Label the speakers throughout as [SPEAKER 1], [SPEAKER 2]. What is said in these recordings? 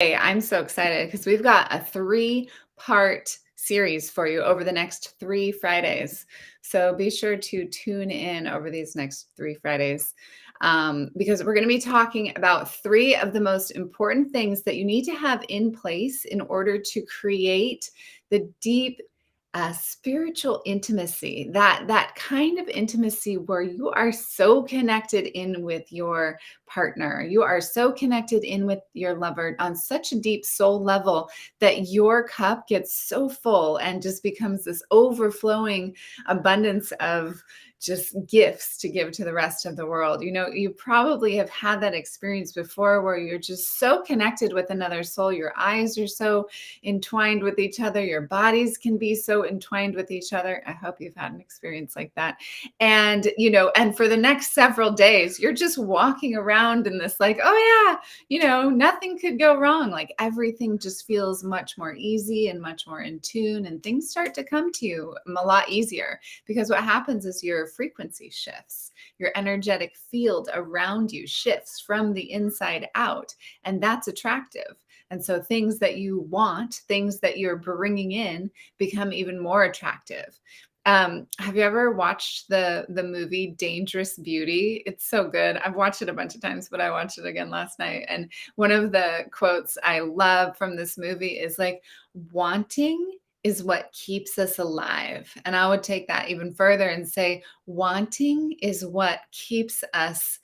[SPEAKER 1] Hey, I'm so excited because we've got a three-part series for you over the next 3 Fridays. So be sure to tune in over these next 3 Fridays because we're going to be talking about three of the most important things that you need to have in place in order to create the deep spiritual intimacy, that kind of intimacy where you are so connected in with your partner. You are so connected in with your lover on such a deep soul level that your cup gets so full and just becomes this overflowing abundance of just gifts to give to the rest of the world. You know, you probably have had that experience before where you're just so connected with another soul. Your eyes are so entwined with each other. Your bodies can be so entwined with each other. I hope you've had an experience like that. And, and for the next several days, you're just walking around in this, like, oh, yeah, nothing could go wrong. Like everything just feels much more easy and much more in tune, and things start to come to you a lot easier because what happens is your frequency shifts. Your energetic field around you shifts from the inside out, and that's attractive. And so things that you want, things that you're bringing in become even more attractive. Have you ever watched the movie Dangerous Beauty? It's so good. I've watched it a bunch of times, but I watched it again last night. And one of the quotes I love from this movie is like, wanting is what keeps us alive. And I would take that even further and say, wanting is what keeps us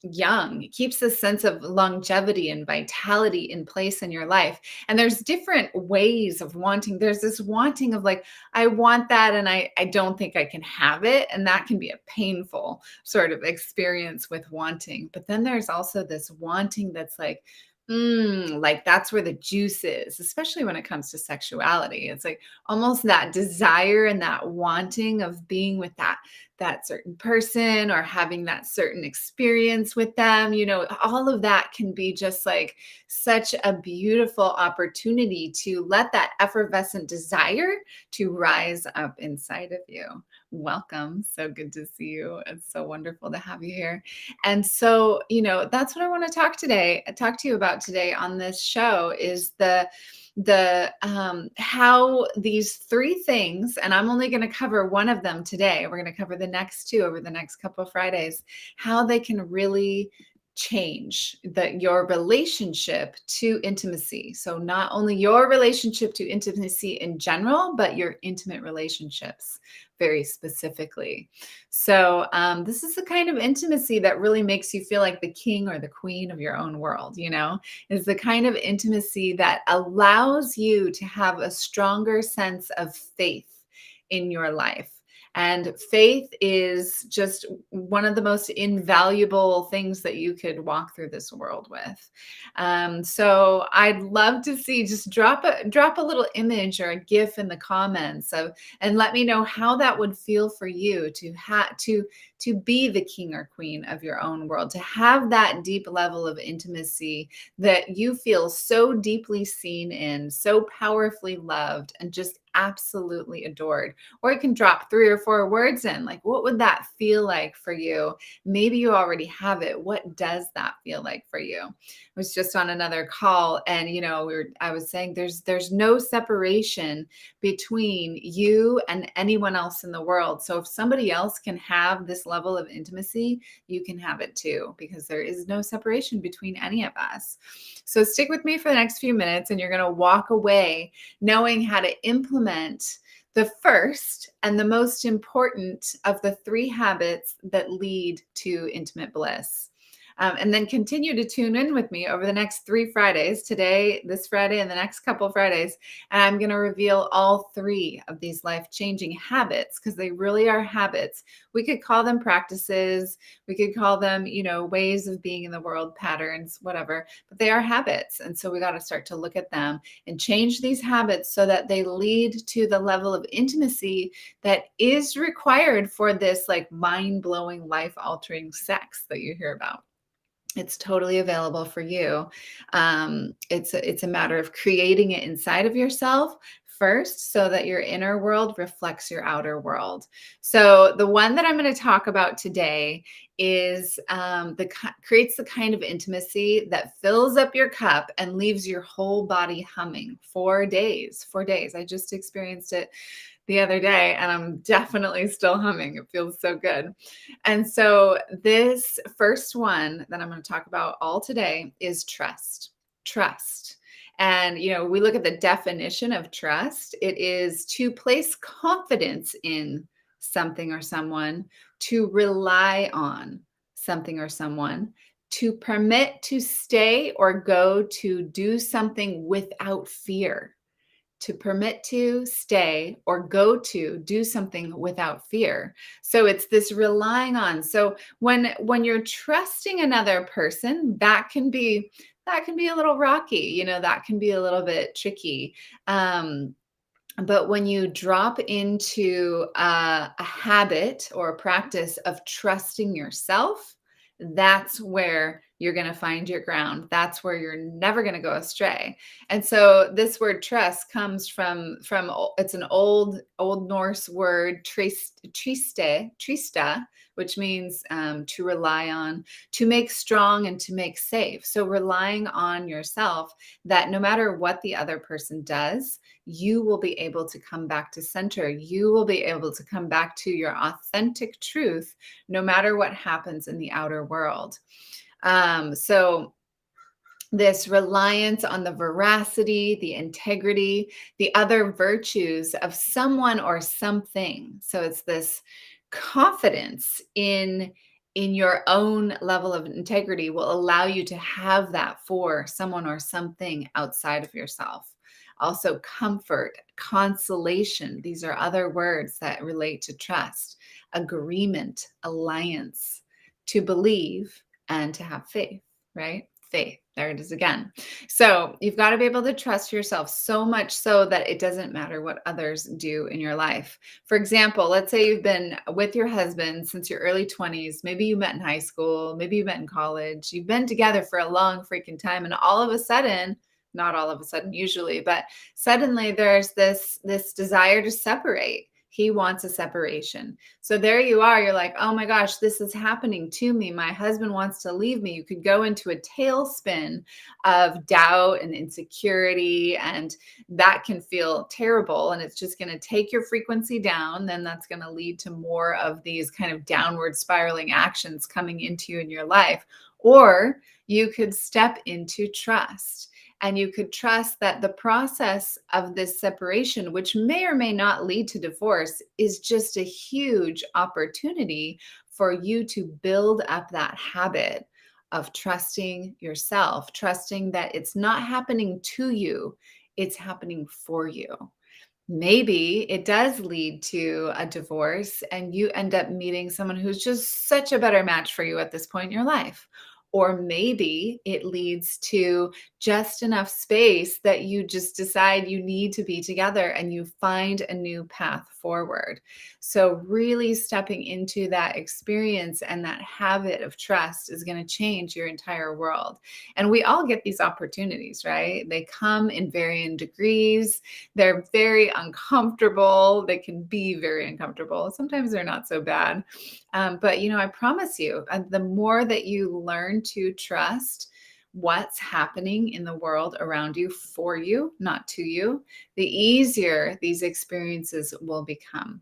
[SPEAKER 1] young, keeps a sense of longevity and vitality in place in your life. And there's different ways of wanting. There's this wanting of like, I want that and I don't think I can have it. And that can be a painful sort of experience with wanting. But then there's also this wanting that's like that's where the juice is, especially when it comes to sexuality. It's like almost that desire and that wanting of being with that certain person or having that certain experience with them. All of that can be just like such a beautiful opportunity to let that effervescent desire to rise up inside of you. Welcome. So good to see you. It's so wonderful to have you here. And so, that's what I want to talk to you about today on this show is the how these three things, and I'm only going to cover one of them today. We're going to cover the next two over the next couple of Fridays, how they can really change your relationship to intimacy. So not only your relationship to intimacy in general, but your intimate relationships very specifically. So this is the kind of intimacy that really makes you feel like the king or the queen of your own world, is the kind of intimacy that allows you to have a stronger sense of faith in your life. And faith is just one of the most invaluable things that you could walk through this world with. So I'd love to see, just drop a little image or a GIF in the comments and let me know how that would feel for you to be the king or queen of your own world, to have that deep level of intimacy that you feel so deeply seen in, so powerfully loved, and just absolutely adored. Or you can drop 3 or 4 words in, like, what would that feel like for you? Maybe you already have it. What does that feel like for you? I was just on another call, and I was saying there's no separation between you and anyone else in the world. So if somebody else can have this level of intimacy, you can have it too, because there is no separation between any of us. So stick with me for the next few minutes, and you're going to walk away knowing how to implement the first and the most important of the 3 habits that lead to intimate bliss. And then continue to tune in with me over the next 3 Fridays, today, this Friday, and the next couple of Fridays. And I'm going to reveal all 3 of these life-changing habits, because they really are habits. We could call them practices. We could call them, ways of being in the world, patterns, whatever, but they are habits. And so we got to start to look at them and change these habits so that they lead to the level of intimacy that is required for this like mind-blowing, life-altering sex that you hear about. It's totally available for you. It's a matter of creating it inside of yourself, first so that your inner world reflects your outer world. So the one that I'm going to talk about today is creates the kind of intimacy that fills up your cup and leaves your whole body humming 4 days. 4 days. I just experienced it the other day and I'm definitely still humming. It feels so good. And so this first one that I'm going to talk about all today is trust. Trust. And, we look at the definition of trust. It is to place confidence in something or someone, to rely on something or someone, to permit to stay or go to do something without fear. To permit to stay or go to do something without fear. So it's this relying on. So when you're trusting another person, that can be a little rocky, that can be a little bit tricky. But when you drop into a habit or a practice of trusting yourself, that's where you're going to find your ground. That's where you're never going to go astray. And so this word trust comes from it's an old Norse word trista, which means to rely on, to make strong, and to make safe. So relying on yourself, that no matter what the other person does, you will be able to come back to center. You will be able to come back to your authentic truth, no matter what happens in the outer world. So this reliance on the veracity, the integrity, the other virtues of someone or something. So it's this confidence in your own level of integrity will allow you to have that for someone or something outside of yourself. Also, comfort, consolation. These are other words that relate to trust, agreement, alliance, to believe, and to have faith, right? Faith. There it is again. So you've got to be able to trust yourself so much so that it doesn't matter what others do in your life. For example, let's say you've been with your husband since your early 20s. Maybe you met in high school. Maybe you met in college. You've been together for a long freaking time. And all of a sudden, not all of a sudden usually, but suddenly there's this desire to separate. He wants a separation. So there you are. You're like, oh my gosh, this is happening to me. My husband wants to leave me. You could go into a tailspin of doubt and insecurity, and that can feel terrible. And it's just going to take your frequency down. Then that's going to lead to more of these kind of downward spiraling actions coming into you in your life. Or you could step into trust. And you could trust that the process of this separation, which may or may not lead to divorce, is just a huge opportunity for you to build up that habit of trusting yourself, trusting that it's not happening to you, it's happening for you. Maybe it does lead to a divorce and you end up meeting someone who's just such a better match for you at this point in your life. Or maybe it leads to just enough space that you just decide you need to be together and you find a new path forward. So really stepping into that experience and that habit of trust is going to change your entire world. And we all get these opportunities, right? They come in varying degrees. They're very uncomfortable. They can be very uncomfortable. Sometimes they're not so bad. But, I promise you, the more that you learn to trust what's happening in the world around you for you, not to you, the easier these experiences will become.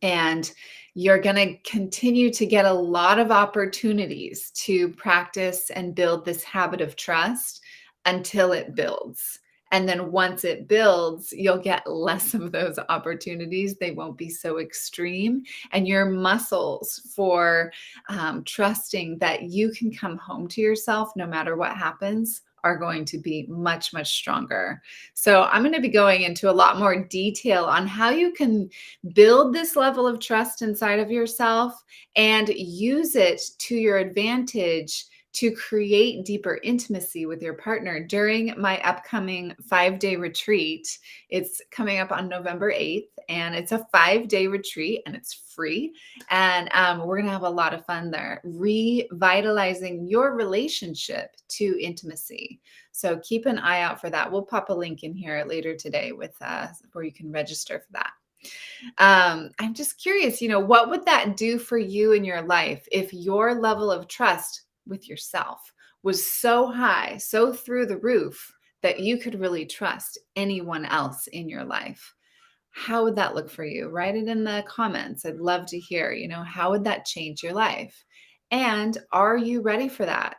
[SPEAKER 1] And you're going to continue to get a lot of opportunities to practice and build this habit of trust until it builds. And then once it builds, you'll get less of those opportunities. They won't be so extreme. And your muscles for trusting that you can come home to yourself no matter what happens are going to be much, much stronger. So I'm going to be going into a lot more detail on how you can build this level of trust inside of yourself and use it to your advantage to create deeper intimacy with your partner during my upcoming 5-day retreat. It's coming up on November 8th, and it's a 5-day retreat, and it's free. And we're going to have a lot of fun there, revitalizing your relationship to intimacy. So keep an eye out for that. We'll pop a link in here later today with where you can register for that. I'm just curious, what would that do for you in your life if your level of trust with yourself was so high, so through the roof that you could really trust anyone else in your life? How would that look for you? Write it in the comments. I'd love to hear, how would that change your life? And are you ready for that?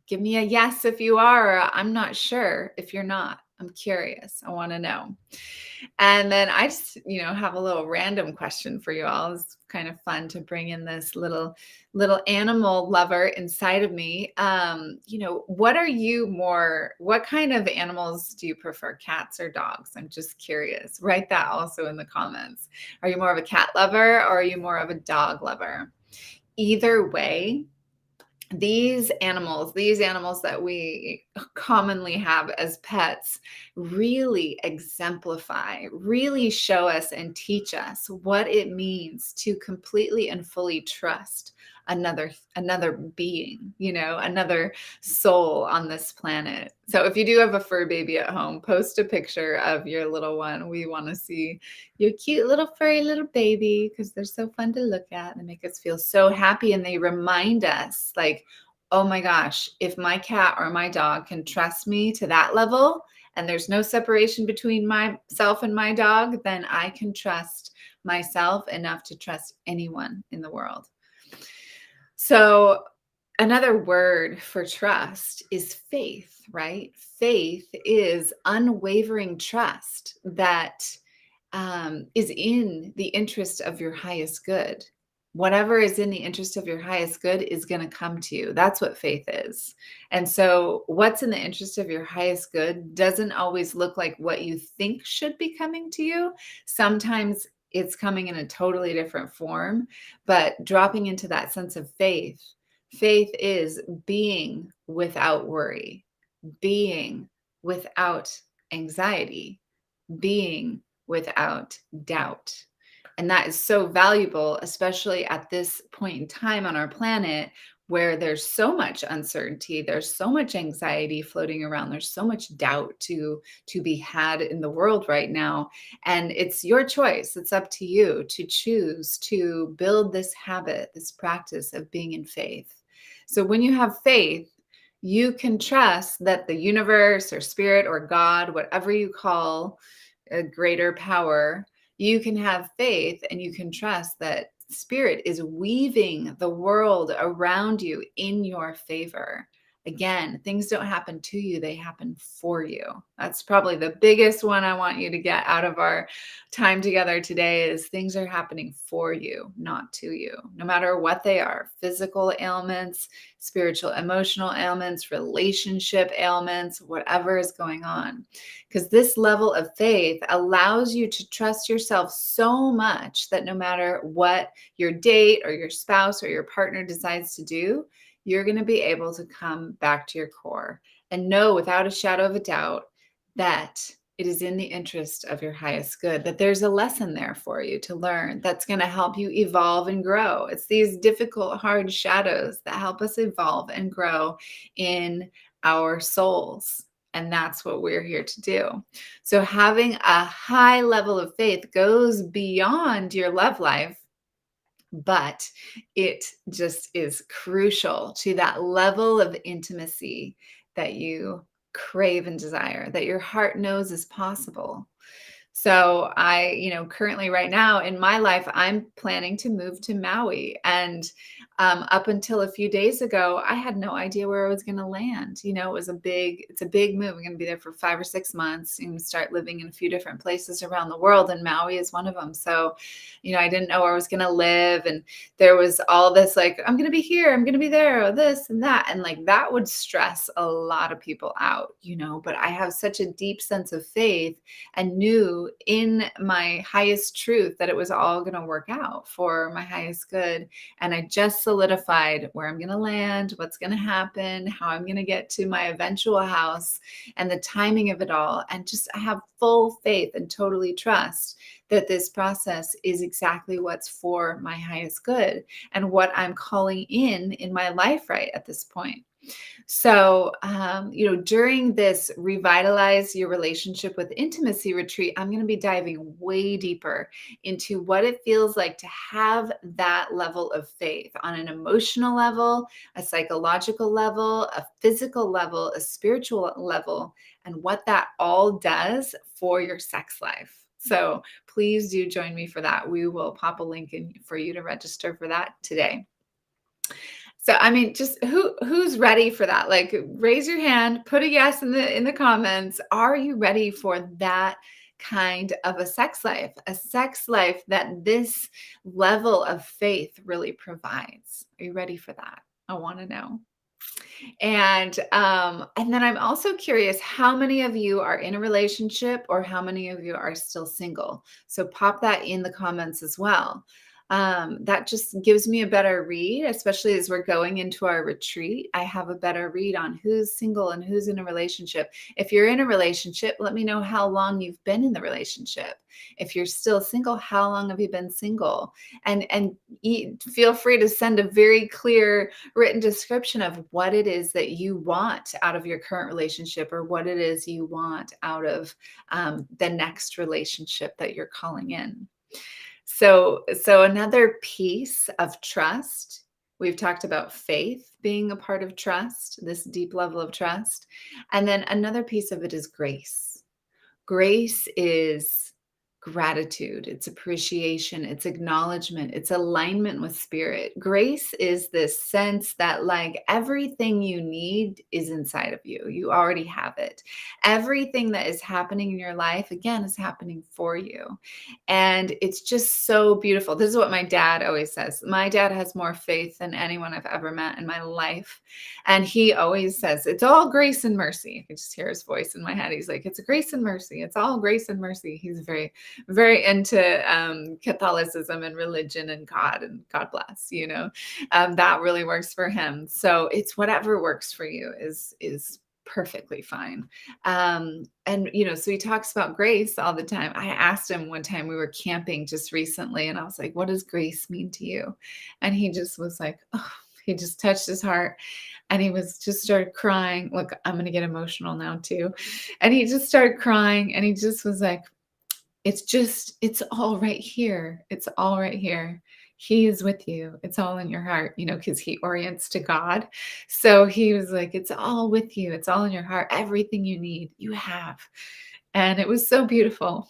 [SPEAKER 1] Give me a yes if you are, or I'm not sure if you're not. I'm curious. I want to know. And then I just, have a little random question for you all. It's kind of fun to bring in this little animal lover inside of me. What kind of animals do you prefer, cats or dogs? I'm just curious. Write that also in the comments. Are you more of a cat lover, or are you more of a dog lover? Either way, these animals that we commonly have as pets really exemplify, really show us and teach us what it means to completely and fully trust another being, another soul on this planet. So if you do have a fur baby at home, post a picture of your little one. We want to see your cute little furry little baby, because they're so fun to look at. They make us feel so happy, and they remind us, like, oh my gosh, if my cat or my dog can trust me to that level, and there's no separation between myself and my dog, then I can trust myself enough to trust anyone in the world. So another word for trust is faith, right? Faith is unwavering trust that is in the interest of your highest good. Whatever is in the interest of your highest good is going to come to you. That's what faith is. And so what's in the interest of your highest good doesn't always look like what you think should be coming to you. Sometimes it's coming in a totally different form, but dropping into that sense of faith. Faith is being without worry, being without anxiety, being without doubt. And that is so valuable, especially at this point in time on our planet, where there's so much uncertainty, there's so much anxiety floating around, there's so much doubt to be had in the world right now. And it's your choice. It's up to you to choose to build this habit, this practice of being in faith. So when you have faith, you can trust that the universe or spirit or God, whatever you call a greater power, you can have faith, and you can trust that spirit is weaving the world around you in your favor. Again, things don't happen to you, they happen for you. That's probably the biggest one I want you to get out of our time together today, is things are happening for you, not to you. No matter what they are, physical ailments, spiritual, emotional ailments, relationship ailments, whatever is going on. Because this level of faith allows you to trust yourself so much that no matter what your date or your spouse or your partner decides to do, you're going to be able to come back to your core and know without a shadow of a doubt that it is in the interest of your highest good, that there's a lesson there for you to learn that's going to help you evolve and grow. It's these difficult, hard shadows that help us evolve and grow in our souls. And that's what we're here to do. So having a high level of faith goes beyond your love life, but it just is crucial to that level of intimacy that you crave and desire, that your heart knows is possible. So currently right now in my life, I'm planning to move to Maui. And up until a few days ago, I had no idea where I was going to land. It's a big move. I'm going to be there for 5 or 6 months and start living in a few different places around the world. And Maui is one of them. So, I didn't know where I was going to live. And there was all this, like, I'm going to be here, I'm going to be there, or this and that. And like, that would stress a lot of people out, but I have such a deep sense of faith and knew knew in my highest truth that it was all going to work out for my highest good. And I just solidified where I'm going to land, what's going to happen, how I'm going to get to my eventual house, and the timing of it all. And just I have full faith and totally trust that this process is exactly what's for my highest good and what I'm calling in my life right at this point. So, during this Revitalize Your Relationship with Intimacy retreat, I'm going to be diving way deeper into what it feels like to have that level of faith on an emotional level, a psychological level, a physical level, a spiritual level, and what that all does for your sex life. So, please do join me for that. We will pop a link in for you to register for that today. So, I mean, just who's ready for that? Like, raise your hand, put a yes in the comments. Are you ready for that kind of a sex life? A sex life that this level of faith really provides. Are you ready for that? I want to know. And then I'm also curious how many of you are in a relationship or how many of you are still single. So pop that in the comments as well. That just gives me a better read, especially as we're going into our retreat. I have a better read on who's single and who's in a relationship. If you're in a relationship, let me know how long you've been in the relationship. If you're still single, how long have you been single? And feel free to send a very clear written description of what it is that you want out of your current relationship or what it is you want out of the next relationship that you're calling in. So another piece of trust, we've talked about faith being a part of trust, this deep level of trust. And then another piece of it is grace. Grace is gratitude, it's appreciation, it's acknowledgement, it's alignment with spirit. Grace is this sense that like everything you need is inside of you. You already have it. Everything that is happening in your life, again, is happening for you. And it's just so beautiful. This is what my dad always says. My dad has more faith than anyone I've ever met in my life. And he always says, it's all grace and mercy. I can just hear his voice in my head. He's like, it's a grace and mercy. It's all grace and mercy. He's very, very into Catholicism and religion and God bless, that really works for him. So it's whatever works for you is perfectly fine. So he talks about grace all the time. I asked him one time, we were camping just recently, and I was like, what does grace mean to you? And he just was like, oh, he just touched his heart and he was just started crying. Look, I'm going to get emotional now too. And he just started crying and he just was like, it's all right here. It's all right here. He is with you. It's all in your heart, because he orients to God. So he was like, it's all with you. It's all in your heart. Everything you need, you have. And it was so beautiful.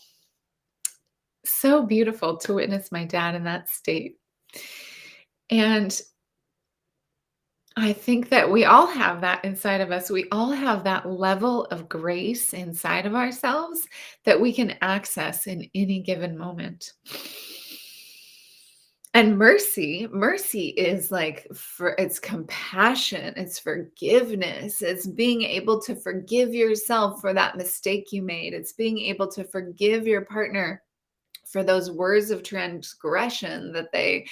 [SPEAKER 1] So beautiful to witness my dad in that state. And I think that we all have that inside of us. We all have that level of grace inside of ourselves that we can access in any given moment. And mercy is like it's compassion, it's forgiveness, it's being able to forgive yourself for that mistake you made. It's being able to forgive your partner for those words of transgression that they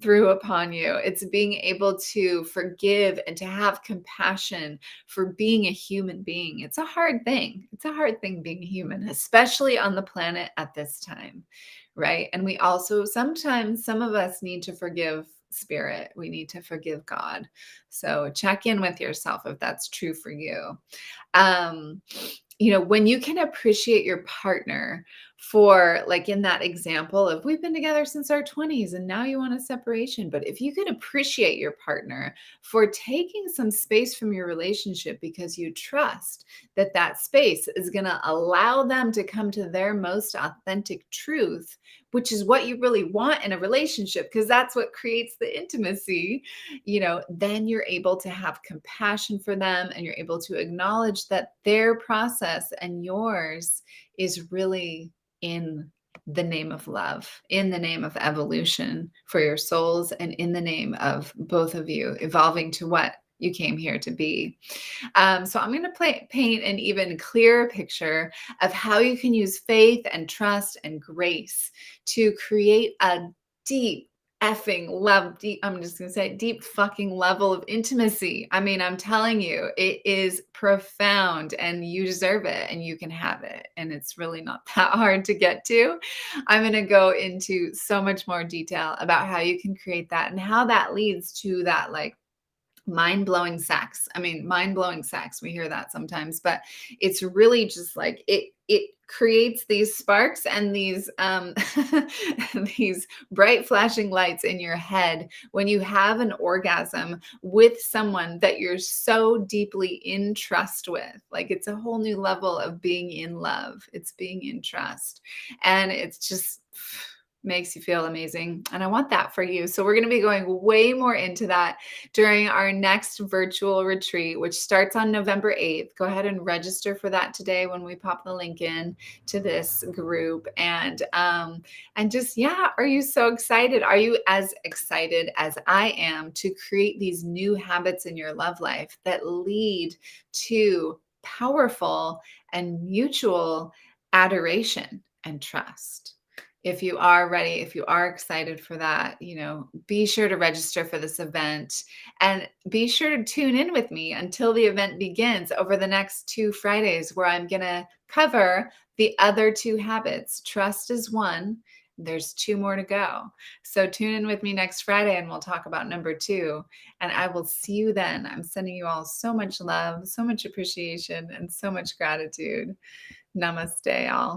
[SPEAKER 1] threw upon you. It's being able to forgive and to have compassion for being a human being. It's a hard thing. It's a hard thing being a human, especially on the planet at this time, right? And we also sometimes, some of us need to forgive spirit. We need to forgive God. So check in with yourself if that's true for you. When you can appreciate your partner for, like in that example of we've been together since our 20s and now you want a separation. But if you can appreciate your partner for taking some space from your relationship because you trust that that space is going to allow them to come to their most authentic truth, which is what you really want in a relationship, because that's what creates the intimacy, then you're able to have compassion for them and you're able to acknowledge that their process and yours is really in the name of love, in the name of evolution for your souls, and in the name of both of you evolving to what? you came here to be. So I'm going to paint an even clearer picture of how you can use faith and trust and grace to create a deep effing love. Deep, I'm just going to say deep fucking level of intimacy. I mean, I'm telling you, it is profound and you deserve it and you can have it. And it's really not that hard to get to. I'm going to go into so much more detail about how you can create that and how that leads to that like mind-blowing sex. I mean, mind-blowing sex. We hear that sometimes, but it's really just like it creates these sparks and these these bright flashing lights in your head when you have an orgasm with someone that you're so deeply in trust with. Like it's a whole new level of being in love. It's being in trust. And it's just makes you feel amazing. And I want that for you. So we're going to be going way more into that during our next virtual retreat, which starts on November 8th. Go ahead and register for that today when we pop the link in to this group. And just, yeah, are you so excited? Are you as excited as I am to create these new habits in your love life that lead to powerful and mutual adoration and trust? If you are ready, if you are excited for that, be sure to register for this event and be sure to tune in with me until the event begins over the next 2 Fridays, where I'm going to cover the other 2 habits. Trust is one. There's 2 more to go. So tune in with me next Friday and we'll talk about number 2. And I will see you then. I'm sending you all so much love, so much appreciation, and so much gratitude. Namaste, all.